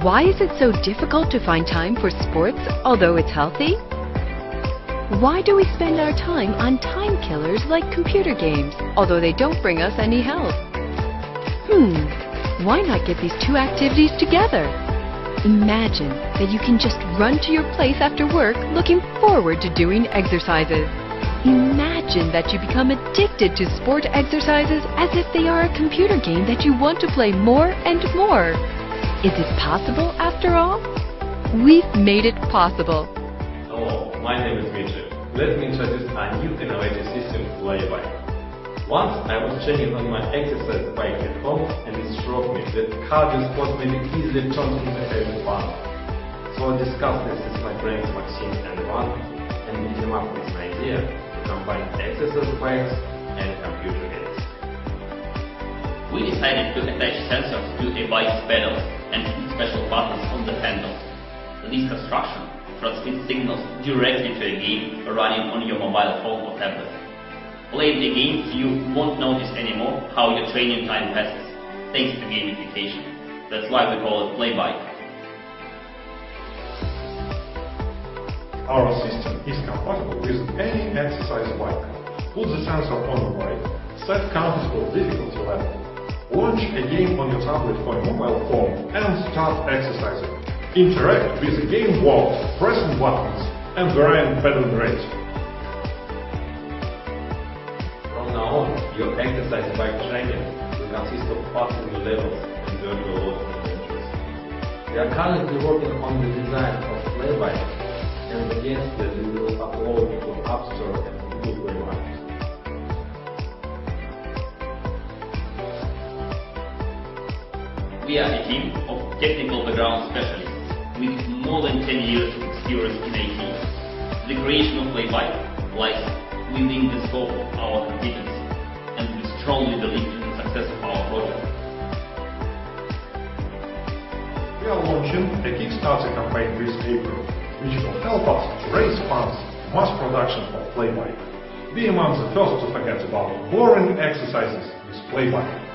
Why is it so difficult to find time for sports, although it's healthy? Why do we spend our time on time killers like computer games, although they don't bring us any health? Why not get these two activities together? Imagine that you can just run to your place after work looking forward to doing exercises. Imagine that you become addicted to sport exercises as if they are a computer game that you want to play more and more. Is it possible after all? We've made it possible. Hello, my name is Gadget. Let me introduce a new innovative system, PlayBike. Once I was training on my exercise bike at home and it struck me that cardio sport may be easily turned into having fun. So I discussed this with my friends Maxim and Ivan and we came up with an idea to combine exercise bikes and computer games. We decided to attach sensors to a bike's pedals and put special buttons on the handles. This construction transmits signals directly to a game running on your mobile phone or tablet. Playing the game, you won't notice anymore how your training time passes, thanks to gamification. That's why we call it PlayBike. Our system is compatible with any exercise bike. Put the sensor on the bike, set counters for difficulty level, launch a game on your tablet or mobile phone and start exercising. Interact with the game world, pressing buttons and varying pedal rate. From now on, your exercise bike training will consist of passing levels and virtual loading adventures. We are currently working on the design of PlayBike and the games that we will upload to App Store and Google Play Market. We are a team of technical background specialists with more than 10 years of experience in IT. The creation of PlayBike lies within the scope of our competence, and we strongly believe in the success of our project. We are launching a Kickstarter campaign this April, which will help us to raise funds for mass production of PlayBike. Be among the first to forget about boring exercises with PlayBike.